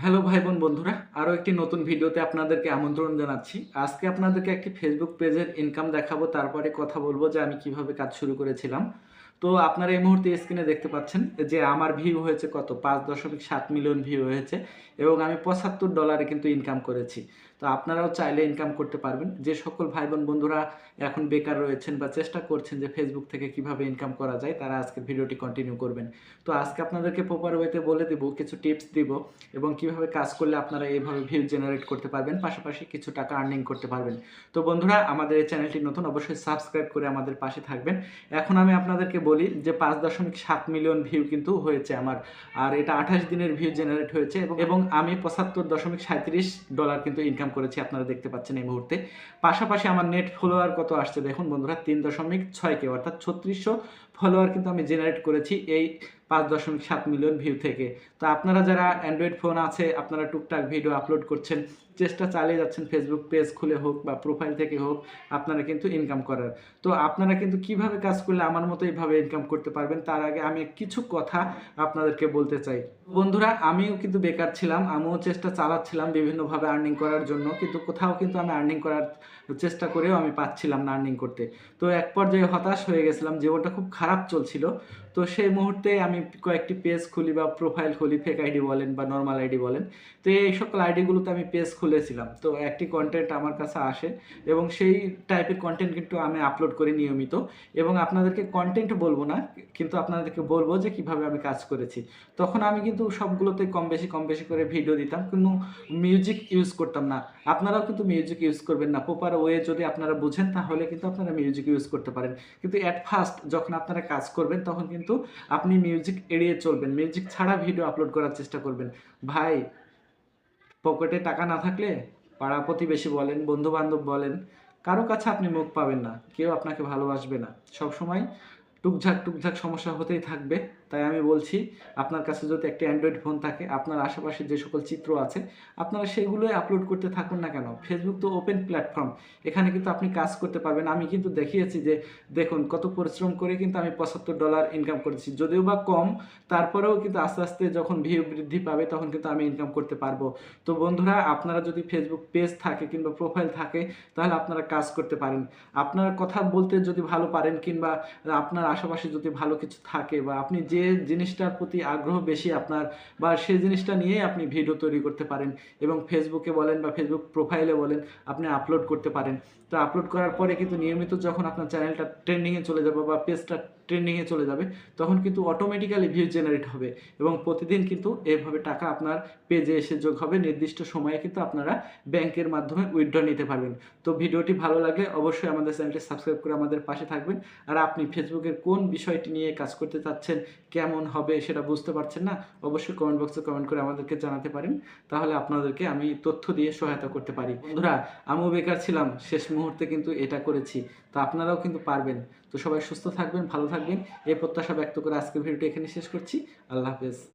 Hello ভাই বোন বন্ধুরা, আরও একটি নতুন ভিডিওতে আপনাদেরকে আমন্ত্রণ জানাচ্ছি। আজকে আপনাদেরকে একটি ফেসবুক পেজের ইনকাম দেখাবো, তারপরে কথা বলবো যে আমি কিভাবে কাজ শুরু করেছিলাম। তো আপনারা এই মুহূর্তে স্ক্রিনে দেখতে পাচ্ছেন যে আমার ভিউ হয়েছে কত, 5.7 মিলিয়ন ভিউ হয়েছে এবং আমি $75 কিন্তু ইনকাম করেছি। তো আপনারাও চাইলে ইনকাম করতে পারবেন। যে সকল ভাই বোন বন্ধুরা এখন বেকার রয়েছেন বা চেষ্টা করছেন যে ফেসবুক থেকে কিভাবে ইনকাম করা যায়, তারা আজকে ভিডিওটি কন্টিনিউ করবেন। তো আজকে আপনাদেরকে প্রপার ওয়েতে বলে দিব, কিছু টিপস দিব এবং কিভাবে কাজ করলে আপনারা এইভাবে ভিউ জেনারেট করতে পারবেন, পাশাপাশি কিছু টাকা আর্নিং করতে পারবেন। তো বন্ধুরা, আমাদের এই চ্যানেলটি নতুন, অবশ্যই সাবস্ক্রাইব করে আমাদের পাশে থাকবেন। এখন আমি আপনাদেরকে বলি যে 5.7 মিলিয়ন ভিউ কিন্তু হয়েছে আমার, আর এটা 28 দিনের ভিউ জেনারেট হয়েছে এবং আমি $75.37 কিন্তু ইনকাম করেছি, আপনারা দেখতে পাচ্ছেন এই মুহূর্তে। পাশাপাশি আমার নেট ফলোয়ার কত আসছে দেখুন বন্ধুরা, 3.6K, অর্থাৎ 3600 ফলোয়ার কিন্তু আমি জেনারেট করেছি এই 5.7 মিলিয়ন ভিউ থেকে। তো আপনারা যারা অ্যান্ড্রয়েড ফোন আছে, আপনারা টুকটাক ভিডিও আপলোড করছেন, চেষ্টা চালিয়ে যাচ্ছেন ফেসবুক পেজ খুলে হোক বা প্রোফাইল থেকে হোক, আপনারা কিন্তু ইনকাম করার। তো আপনারা কিন্তু কিভাবে কাজ করলে আমার মতো এইভাবে ইনকাম করতে পারবেন, তার আগে আমি কিছু কথা আপনাদেরকে বলতে চাই। বন্ধুরা, আমিও কিন্তু বেকার ছিলাম, আমিও চেষ্টা চালাচ্ছিলাম বিভিন্নভাবে আর্নিং করার জন্য, কিন্তু কোথাও কিন্তু আমি আর্নিং করার চেষ্টা করেও আমি পাচ্ছিলাম না আর্নিং করতে। তো এক পর্যায়ে হতাশ হয়ে গেছিলাম, জীবনটা খুব খারাপ চলছিল। তো সেই মুহূর্তে আমি কয়েকটি পেজ খুলি বা প্রোফাইল খুলি, ফেক আইডি বলেন বা নর্মাল আইডি বলেন। তো এই সকল আইডিগুলোতে আমি পেজ খুলেছিলাম, তো একটি কন্টেন্ট আমার কাছে আসে এবং সেই টাইপের কন্টেন্ট কিন্তু আমি আপলোড করি নিয়মিত। এবং আপনাদেরকে কন্টেন্ট বলবো না, কিন্তু আপনাদেরকে বলবো যে কিভাবে আমি কাজ করেছি। তখন আমি কিন্তু সবগুলোতে কম বেশি করে ভিডিও দিতাম, কিন্তু মিউজিক ইউজ করতাম না। আপনারাও কিন্তু মিউজিক ইউজ করবেন না, প্রপার ওয়ে যদি আপনারা বুঝেন তাহলে কিন্তু আপনারা মিউজিক ইউজ করতে পারেন। কিন্তু অ্যাট ফার্স্ট যখন আপনারা কাজ করবেন তখন কিন্তু আপনি মিউজিক এড়িয়ে চলবেন, মিউজিক ছাড়া ভিডিও আপলোড করার চেষ্টা করবেন। ভাই, পকেটে টাকা না থাকলে পাড়া প্রতিবেশী বলেন, বন্ধু বান্ধব বলেন, কারো কাছে আপনি মুখ পাবেন না, কেউ আপনাকে ভালোবাসবে না। সবসময় টুকঝাক টুকঝাক সমস্যা হতেই থাকবে। তাই আমি বলছি, আপনার কাছে যদি একটা অ্যান্ড্রয়েড ফোন থাকে, আপনার আশেপাশে যে সকল চিত্র আছে আপনারা সেগুলোই আপলোড করতে থাকুন না কেন। ফেসবুক তো ওপেন প্ল্যাটফর্ম, এখানে কিন্তু আপনি কাজ করতে পারবেন। আমি কিন্তু দেখিয়েছি যে দেখুন কত পরিশ্রম করে কিন্তু আমি $75 ইনকাম করেছি, যদিও বা কম, তারপরেও কিন্তু আস্তে আস্তে যখন ভিউ বৃদ্ধি পাবে তখন কিন্তু আমি ইনকাম করতে পারবো। তো বন্ধুরা, আপনারা যদি ফেসবুক পেজ থাকে কিংবা প্রোফাইল থাকে, তাহলে আপনারা কাজ করতে পারেন। আপনার কথা বলতে যদি ভালো পারেন, কিংবা আপনার আশেপাশে যদি ভালো কিছু থাকে, বা আপনি যে জিনিসটার প্রতি আগ্রহ বেশি আপনার, বা সেই জিনিসটা নিয়েই আপনি ভিডিও তৈরি করতে পারেন এবং ফেসবুকে বলেন বা ফেসবুক প্রোফাইলে বলেন আপনি আপলোড করতে পারেন। তো আপলোড করার পরে কিন্তু নিয়মিত যখন আপনার চ্যানেলটা ট্রেন্ডিংয়ে চলে যাবে বা পেজটা ট্রেন্ডিংয়ে চলে যাবে, তখন কিন্তু অটোমেটিক্যালি ভিউ জেনারেট হবে এবং প্রতিদিন কিন্তু এভাবে টাকা আপনার পেজে এসে যোগ হবে। নির্দিষ্ট সময়ে কিন্তু আপনারা ব্যাংকের মাধ্যমে উইথড্র নিতে পারবেন। তো ভিডিওটি ভালো লাগলে অবশ্যই আমাদের চ্যানেলটি সাবস্ক্রাইব করে আমাদের পাশে থাকবেন। আর আপনি ফেসবুকের কোন বিষয়টি নিয়ে কাজ করতে চাচ্ছেন, কেমন হবে সেটা বুঝতে পারছেন না, অবশ্যই কমেন্ট বক্সে কমেন্ট করে আমাদেরকে জানাতে পারেন, তাহলে আপনাদেরকে আমি তথ্য দিয়ে সহায়তা করতে পারি। বন্ধুরা, আমিও বেকার ছিলাম, শেষ মুহূর্তে কিন্তু এটা করেছি। তো আপনারাও কিন্তু পারবেন। তো সবাই সুস্থ থাকবেন, ভালো থাকবেন, এই প্রত্যাশা ব্যক্ত করে আজকের ভিডিওটি এখানে শেষ করছি। আল্লাহ হাফেজ।